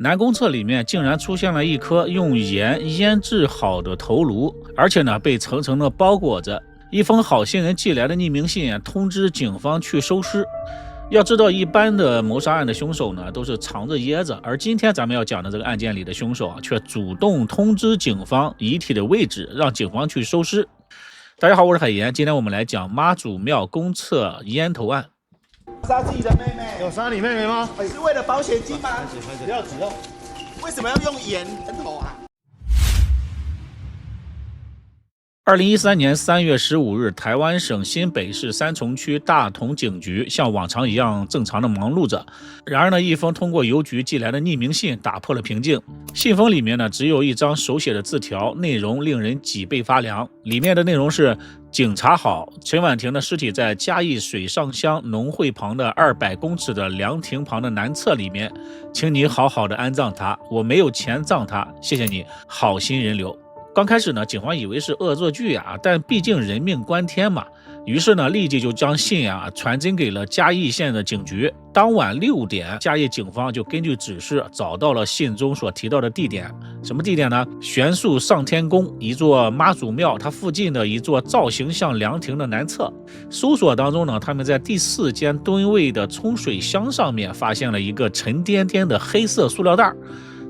南公厕里面竟然出现了一颗用盐腌制好的头颅，而且呢被层层的包裹着。一封好心人寄来的匿名信通知警方去收尸。要知道，一般的谋杀案的凶手呢都是藏着掖着，而今天咱们要讲的这个案件里的凶手却主动通知警方遗体的位置，让警方去收尸。大家好，我是海岩，今天我们来讲妈祖庙公厕烟头案。杀自己的妹妹，有杀你妹妹吗？是为了保险金吗？不要急哦。为什么要用盐头啊2013年3月15日，台湾省新北市三重区大同警局像往常一样正常的忙碌着。然而呢，一封通过邮局寄来的匿名信打破了平静。信封里面呢只有一张手写的字条，内容令人脊背发凉。里面的内容是：警察好，陈婉婷的尸体在嘉义水上乡农会旁的200公尺的凉亭旁的南侧里面，请你好好的安葬她，我没有钱葬她，谢谢你，好心人留。刚开始呢，警方以为是恶作剧但毕竟人命关天嘛，于是呢，立即就将信传真给了嘉义县的警局。当晚6点，嘉义警方就根据指示找到了信中所提到的地点。什么地点呢？玄树上天宫，一座妈祖庙它附近的一座造型像凉亭的南侧。搜索当中呢，他们在第4间蹲位的冲水箱上面发现了一个沉甸甸的黑色塑料袋。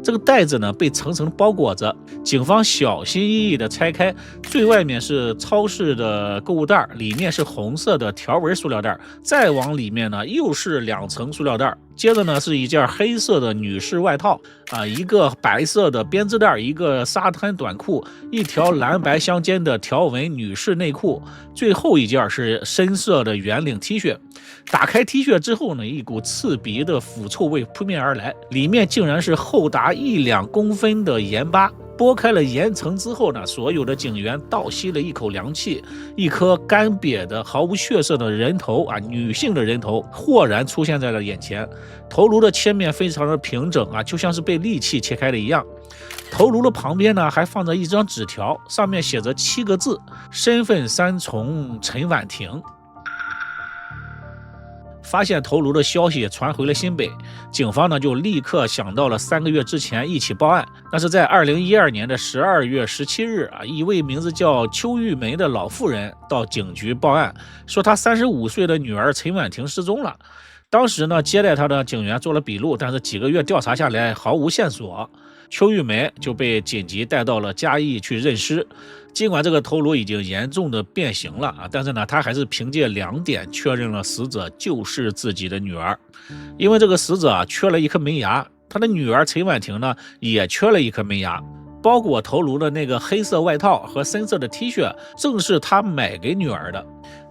这个袋子呢被层层包裹着，警方小心翼翼地拆开，最外面是超市的购物袋，里面是红色的条纹塑料袋，再往里面呢又是2层塑料袋，接着呢是一件黑色的女士外套一个白色的编织袋，一个沙滩短裤，一条蓝白相间的条纹女士内裤，最后一件是深色的圆领 T 恤。打开 T 恤之后呢，一股刺鼻的腐臭味扑面而来，里面竟然是厚达1-2公分的盐巴。剥开了盐层之后呢，所有的警员倒吸了一口凉气，一颗干瘪的毫无血色的人头女性的人头豁然出现在了眼前。头颅的切面非常的平整就像是被利器切开的一样。头颅的旁边呢还放着一张纸条，上面写着7个字：身份3重陈婉婷。发现头颅的消息传回了新北，警方呢就立刻想到了3个月之前一起报案。那是在2012年的12月17日一位名字叫邱玉梅的老妇人到警局报案，说她35岁的女儿陈婉婷失踪了。当时呢，接待她的警员做了笔录，但是几个月调查下来毫无线索。邱玉梅就被紧急带到了嘉义去认尸。尽管这个头颅已经严重的变形了但是呢，他还是凭借2点确认了死者就是自己的女儿。因为这个死者缺了一颗门牙，他的女儿陈婉婷呢也缺了一颗门牙。包裹头颅的那个黑色外套和深色的 T 恤正是他买给女儿的。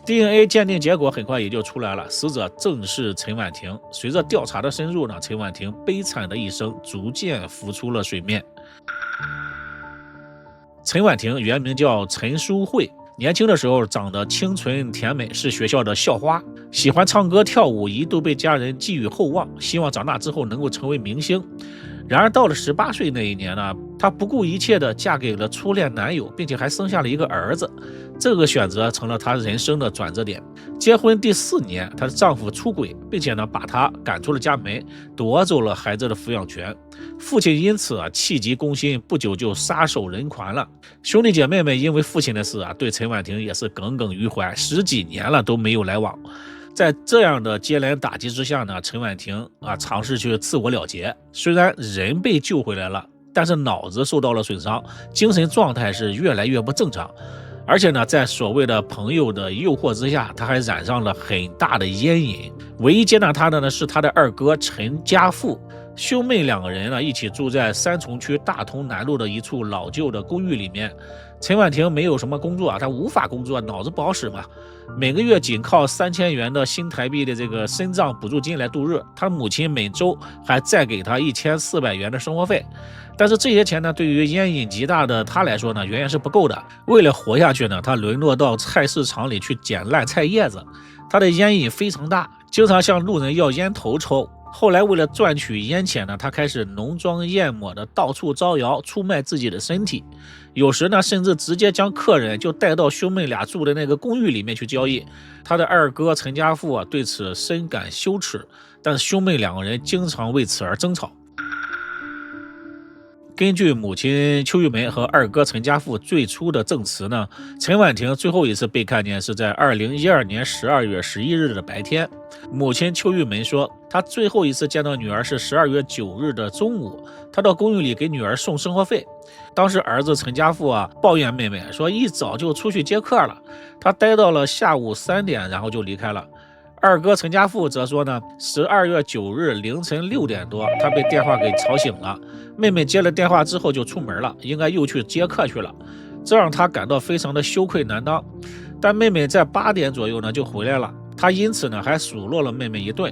DNA 鉴定结果很快也就出来了，死者正是陈婉婷。随着调查的深入呢，陈婉婷悲惨的一生逐渐浮出了水面。陈婉婷原名叫陈淑慧，年轻的时候长得清纯甜美，是学校的校花，喜欢唱歌跳舞，一度被家人寄予厚望，希望长大之后能够成为明星。然而到了18岁那一年呢，她不顾一切地嫁给了初恋男友，并且还生下了一个儿子。这个选择成了她人生的转折点。结婚第4年，她的丈夫出轨，并且呢把她赶出了家门，夺走了孩子的抚养权。父亲因此气急攻心，不久就撒手人寰了。兄弟姐妹们因为父亲的事对陈婉婷也是耿耿于怀，10几年了都没有来往。在这样的接连打击之下呢，陈婉婷尝试去自我了结。虽然人被救回来了，但是脑子受到了损伤，精神状态是越来越不正常。而且呢，在所谓的朋友的诱惑之下，他还染上了很大的烟瘾。唯一接纳他的呢是他的2哥陈家富。兄妹2个人呢一起住在三重区大同南路的一处老旧的公寓里面。陈婉婷没有什么工作他无法工作，脑子不好使嘛，每个月仅靠3000元的新台币的这个身障补助金来度日。他母亲每周还再给他1400元的生活费，但是这些钱呢，对于烟瘾极大的他来说呢，远远是不够的。为了活下去呢，他沦落到菜市场里去捡烂菜叶子。他的烟瘾非常大，经常向路人要烟头抽。后来为了赚取烟钱呢，他开始浓妆艳抹的到处招摇，出卖自己的身体。有时呢，甚至直接将客人就带到兄妹俩住的那个公寓里面去交易。他的2哥陈家富对此深感羞耻，但是兄妹2个人经常为此而争吵。根据母亲邱玉梅和二哥陈家富最初的证词呢，陈婉婷最后一次被看见是在2012年12月11日的白天。母亲邱玉梅说，她最后一次见到女儿是12月9日的中午，她到公寓里给女儿送生活费。当时儿子陈家富抱怨妹妹说一早就出去接客了，他待到了下午3点，然后就离开了。二哥陈家富则说呢，12月9日凌晨6点多，他被电话给吵醒了，妹妹接了电话之后就出门了，应该又去接客去了，这让他感到非常的羞愧难当。但妹妹在8点左右呢就回来了，他因此呢还数落了妹妹一顿。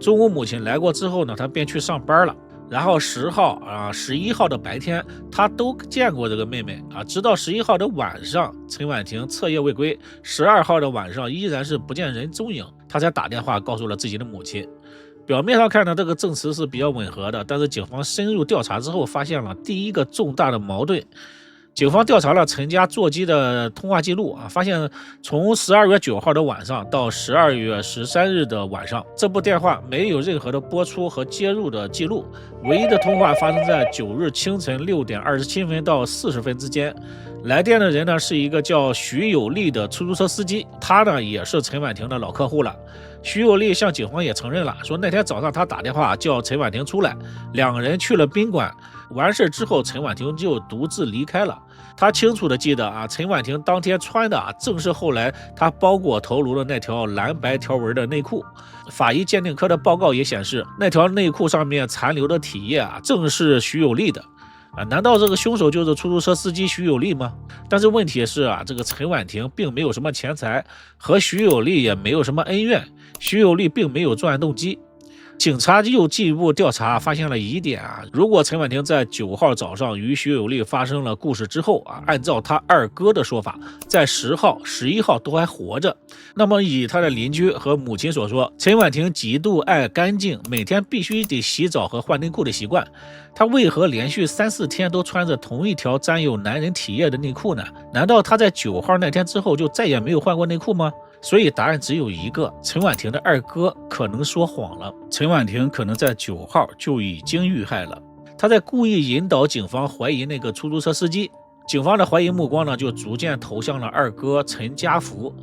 中午母亲来过之后呢，他便去上班了。然后10号11号的白天他都见过这个妹妹直到11号的晚上，陈婉婷彻夜未归，12号的晚上依然是不见人踪影，他才打电话告诉了自己的母亲。表面上看呢，这个证词是比较吻合的，但是警方深入调查之后发现了第一个重大的矛盾。警方调查了陈家座机的通话记录发现从12月9号的晚上到12月13日的晚上，这部电话没有任何的播出和接入的记录，唯一的通话发生在9日清晨6点27分到40分之间。来电的人呢是一个叫徐有利的出租车司机，他呢也是陈婉婷的老客户了。徐有利向警方也承认了，说那天早上他打电话叫陈婉婷出来，两个人去了宾馆，完事之后陈婉婷就独自离开了。他清楚的记得陈婉婷当天穿的正是后来他包裹头颅的那条蓝白条纹的内裤。法医鉴定科的报告也显示，那条内裤上面残留的体液正是徐有利的。难道这个凶手就是出租车司机徐有利吗？但是问题是这个陈婉婷并没有什么钱财，和徐有利也没有什么恩怨，徐有利并没有作案动机。警察又进一步调查，发现了疑点如果陈婉婷在9号早上与徐有利发生了故事之后按照他二哥的说法，在10号、11号都还活着，那么以他的邻居和母亲所说，陈婉婷极度爱干净，每天必须得洗澡和换内裤的习惯，他为何连续3、4天都穿着同一条沾有男人体液的内裤呢？难道他在9号那天之后就再也没有换过内裤吗？所以答案只有一个，陈婉婷的二哥可能说谎了，陈婉婷可能在9号就已经遇害了，他在故意引导警方怀疑那个出租车司机。警方的怀疑目光呢就逐渐投向了二哥陈家福。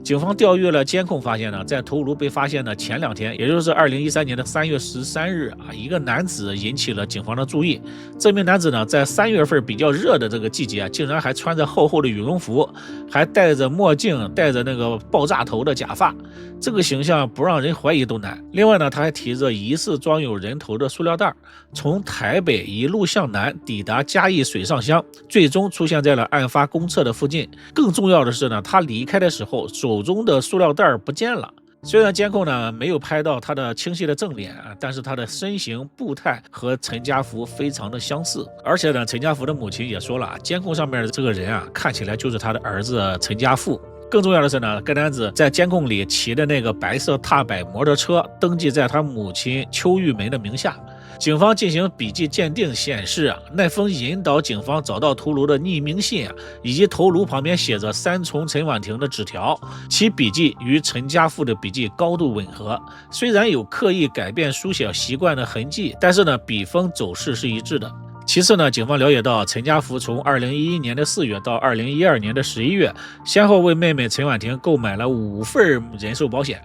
警方调阅了监控，发现呢，在头颅被发现的前2天，也就是2013年的3月13日一个男子引起了警方的注意。这名男子呢，在3月份比较热的这个季节竟然还穿着厚厚的羽绒服，还戴着墨镜，戴着那个爆炸头的假发，这个形象不让人怀疑都难。另外呢，他还提着疑似装有人头的塑料袋，从台北一路向南抵达嘉义水上乡，最终出现在了案发公厕的附近。更重要的是呢，他离开的时候手中的塑料袋不见了。虽然监控呢没有拍到他的清晰的正脸但是他的身形步态和陈家福非常的相似。而且呢，陈家福的母亲也说了，监控上面的这个人看起来就是他的儿子陈家富。更重要的是呢，该男子在监控里骑的那个白色踏板摩托车登记在他母亲邱玉梅的名下。警方进行笔迹鉴定显示那封引导警方找到头颅的匿名信以及头颅旁边写着3重陈婉婷的纸条，其笔迹与陈家富的笔迹高度吻合。虽然有刻意改变书写习惯的痕迹，但是呢，笔锋走势是一致的。其次呢，警方了解到陈家福从2011年的4月到2012年的11月，先后为妹妹陈婉婷购买了5份人寿保险，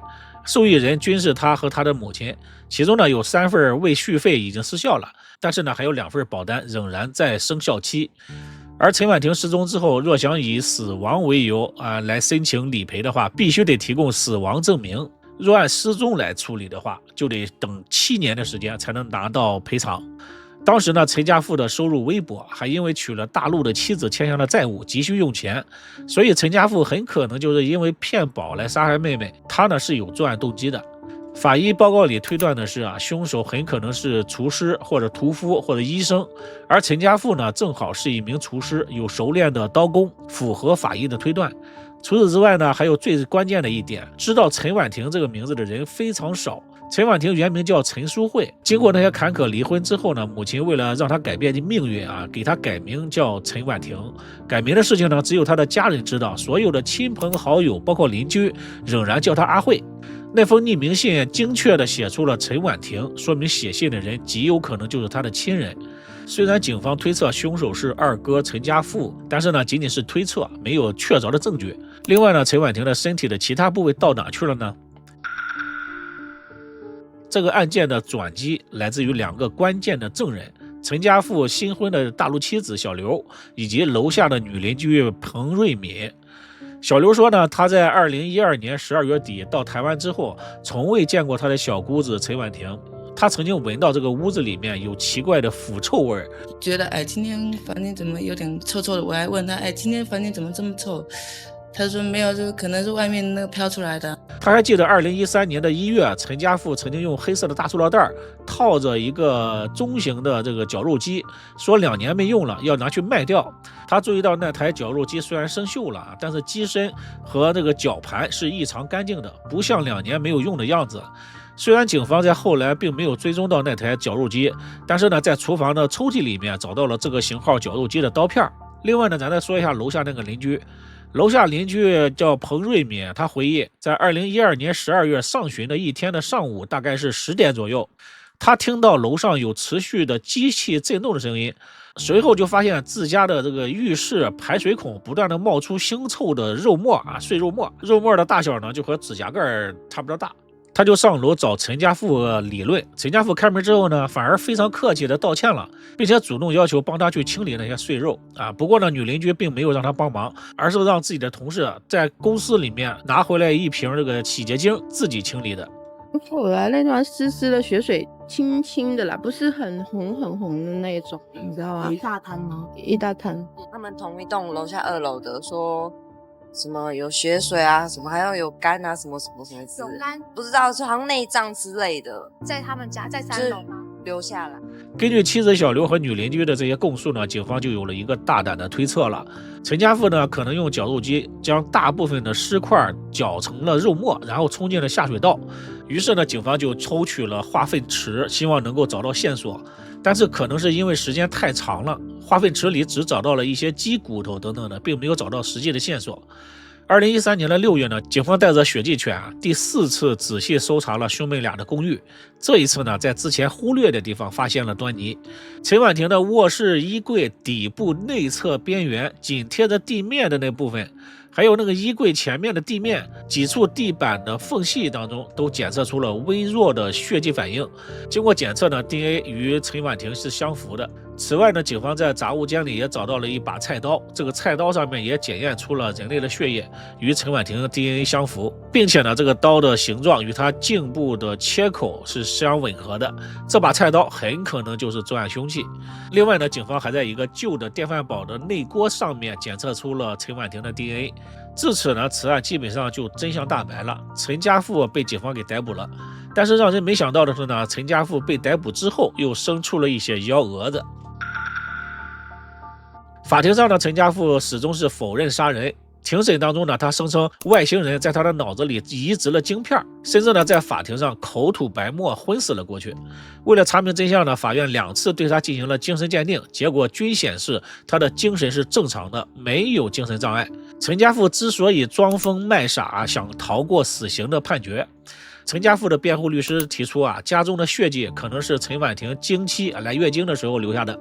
受益人均是他和他的母亲，其中呢有3份未续费已经失效了，但是呢还有2份保单仍然在生效期。而陈婉婷失踪之后，若想以死亡为由来申请理赔的话，必须得提供死亡证明。若按失踪来处理的话，就得等7年的时间才能拿到赔偿。当时呢，陈家富的收入微薄，还因为娶了大陆的妻子欠下了债务，急需用钱，所以陈家富很可能就是因为骗保来杀害妹妹，他呢是有作案动机的。法医报告里推断的是凶手很可能是厨师或者屠夫或者医生，而陈家富呢正好是一名厨师，有熟练的刀工，符合法医的推断。除此之外呢，还有最关键的一点，知道陈婉婷这个名字的人非常少。陈婉婷原名叫陈淑慧，经过那些坎坷离婚之后呢，母亲为了让她改变命运给她改名叫陈婉婷。改名的事情呢，只有她的家人知道，所有的亲朋好友包括邻居仍然叫她阿慧。那封匿名信精确地写出了陈婉婷，说明写信的人极有可能就是他的亲人。虽然警方推测凶手是二哥陈家富，但是呢，仅仅是推测，没有确凿的证据。另外呢，陈婉婷的身体的其他部位到哪去了呢？这个案件的转机来自于2个关键的证人：陈家富新婚的大陆妻子小刘，以及楼下的女邻居彭瑞敏。小刘说呢，他在2012年12月底到台湾之后，从未见过他的小姑子陈婉婷。他曾经闻到这个屋子里面有奇怪的腐臭味，觉得今天房间怎么有点臭臭的？我还问他，今天房间怎么这么臭？他说没有，就可能是外面那个飘出来的。他还记得2013年的1月，陈家富曾经用黑色的大塑料袋套着一个中型的这个绞肉机，说2年没用了，要拿去卖掉。他注意到那台绞肉机虽然生锈了，但是机身和这个绞盘是异常干净的，不像2年没有用的样子。虽然警方在后来并没有追踪到那台绞肉机，但是呢，在厨房的抽屉里面找到了这个型号绞肉机的刀片。另外呢，咱再说一下楼下那个邻居。楼下邻居叫彭瑞敏，他回忆，在2012年12月上旬的一天的上午，大概是10点左右，他听到楼上有持续的机器震动的声音，随后就发现自家的这个浴室排水孔不断的冒出腥臭的肉沫碎肉沫，肉沫的大小呢就和指甲盖差不多大。他就上楼找陈家富理论，陈家富开门之后呢，反而非常客气的道歉了，并且主动要求帮他去清理那些碎肉不过呢，女邻居并没有让他帮忙，而是让自己的同事在公司里面拿回来一瓶这个洗洁精自己清理的。后来那段湿湿的血水，清清的啦，不是很红的那种，你知道吗？一大滩吗？一大滩。他们同一栋楼下2楼的说什么有血水啊，什么还要有肝啊，什么有肝不知道，就好像内脏之类的，在他们家，在3楼吗？留下来。根据妻子小刘和女邻居的这些供述呢，警方就有了一个大胆的推测了。陈家富呢，可能用绞肉机将大部分的尸块绞成了肉末，然后冲进了下水道。于是呢，警方就抽取了化粪池，希望能够找到线索。但是可能是因为时间太长了，化粪池里只找到了一些鸡骨头等等的，并没有找到实际的线索。2013年的6月呢，警方带着血迹犬第4次仔细搜查了兄妹俩的公寓。这一次呢，在之前忽略的地方发现了端倪。陈婉婷的卧室衣柜底部内侧边缘紧贴着地面的那部分，还有那个衣柜前面的地面几处地板的缝隙当中，都检测出了微弱的血迹反应。经过检测呢， DNA 与陈婉婷是相符的。此外呢，警方在杂物间里也找到了一把菜刀，这个菜刀上面也检验出了人类的血液，与陈婉婷的 DNA 相符，并且呢，这个刀的形状与她颈部的切口是相吻合的，这把菜刀很可能就是作案凶器。另外呢，警方还在一个旧的电饭煲的内锅上面检测出了陈婉婷的 DNA。至此呢，此案基本上就真相大白了，陈家富被警方给逮捕了。但是让人没想到的是呢，陈家富被逮捕之后又生出了一些幺蛾子。法庭上呢，陈家富始终是否认杀人。庭审当中呢，他声称外星人在他的脑子里移植了晶片，甚至呢在法庭上口吐白沫昏死了过去。为了查明真相呢，法院2次对他进行了精神鉴定，结果均显示他的精神是正常的，没有精神障碍。陈家富之所以装疯卖傻，想逃过死刑的判决，陈家富的辩护律师提出家中的血迹可能是陈婉婷经期来月经的时候留下的。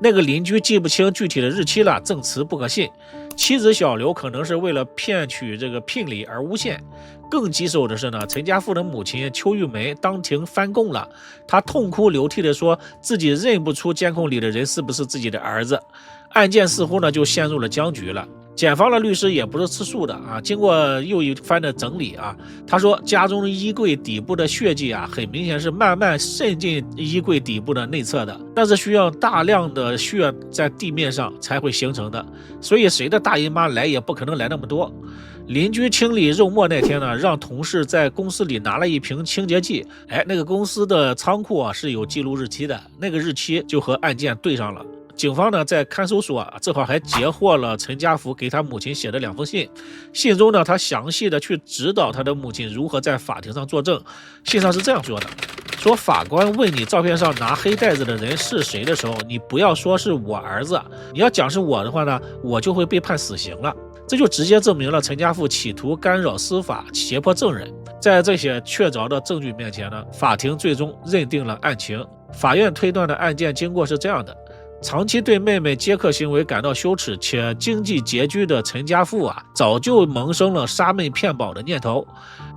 那个邻居记不清具体的日期了，证词不可信。妻子小刘可能是为了骗取这个聘礼而诬陷。更棘手的是呢，陈家富的母亲邱玉梅当庭翻供了，她痛哭流涕地说自己认不出监控里的人是不是自己的儿子。案件似乎呢就陷入了僵局了。检方的律师也不是吃素的经过又一番的整理他说家中衣柜底部的血迹很明显是慢慢渗进衣柜底部的内侧的，但是需要大量的血在地面上才会形成的，所以谁的大姨妈来也不可能来那么多。邻居清理肉末那天呢，让同事在公司里拿了一瓶清洁剂，那个公司的仓库是有记录日期的，那个日期就和案件对上了。警方呢在看守所这会还截获了陈家福给他母亲写的2封信，信中呢他详细的去指导他的母亲如何在法庭上作证。信上是这样说的，说法官问你照片上拿黑袋子的人是谁的时候，你不要说是我儿子，你要讲是我的话呢，我就会被判死刑了。这就直接证明了陈家富企图干扰司法、胁迫证人。在这些确凿的证据面前呢，法庭最终认定了案情。法院推断的案件经过是这样的：长期对妹妹接客行为感到羞耻且经济拮据的陈家富早就萌生了杀妹骗保的念头。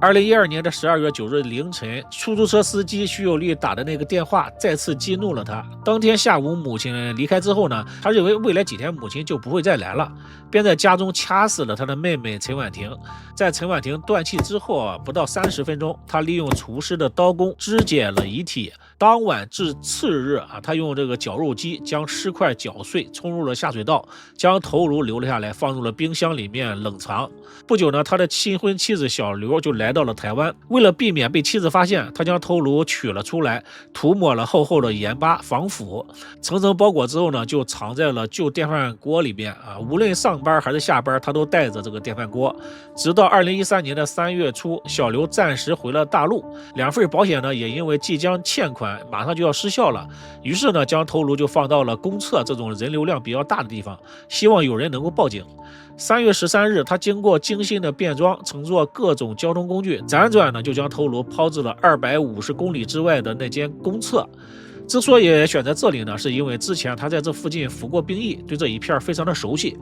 2012年的12月9日凌晨，出租车司机徐有利打的那个电话再次激怒了他。当天下午母亲离开之后呢，他认为未来几天母亲就不会再来了，便在家中掐死了他的妹妹陈婉婷。在陈婉婷断气之后不到30分钟，他利用厨师的刀工肢解了遗体。当晚至次日他用这个绞肉机将尸块绞碎，冲入了下水道，将头颅留了下来，放入了冰箱里面冷藏。不久呢，他的新婚妻子小刘就来到了台湾。为了避免被妻子发现，他将头颅取了出来，涂抹了厚厚的盐巴防腐，层层包裹之后呢，就藏在了旧电饭锅里边无论上班还是下班，他都带着这个电饭锅。直到2013年的3月初，小刘暂时回了大陆，2份保险呢也因为即将欠款，马上就要失效了，于是呢将头颅就放到了公厕这种人流量比较大的地方，希望有人能够报警。3月13日，他经过精心的变装，乘坐各种交通工具，辗转呢就将头颅抛至了250公里之外的那间公厕。之所以选择这里呢，是因为之前他在这附近服过兵役，对这一片非常的熟悉。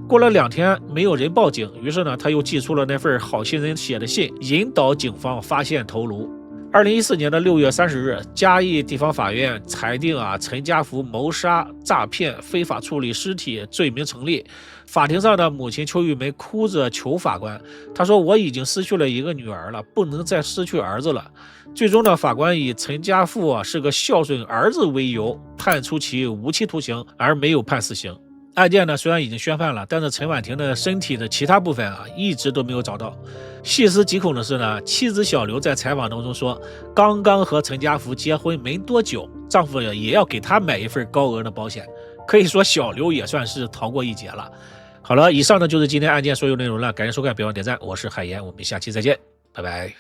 过了2天没有人报警，于是呢他又寄出了那份好心人写的信，引导警方发现头颅。2014年的6月30日，嘉义地方法院裁定陈家福谋杀、诈骗、非法处理尸体罪名成立。法庭上的母亲邱玉梅哭着求法官，她说：“我已经失去了一个女儿了，不能再失去儿子了。”最终呢，法官以陈家富是个孝顺儿子为由，判处其无期徒刑，而没有判死刑。案件呢虽然已经宣判了，但是陈婉婷的身体的其他部分一直都没有找到。细思极恐的是呢，妻子小刘在采访当中说，刚刚和陈家福结婚没多久，丈夫也要给他买一份高额的保险，可以说小刘也算是逃过一劫了。好了，以上呢就是今天案件所有内容了，感谢收看，别忘点赞，我是海岩，我们下期再见，拜拜。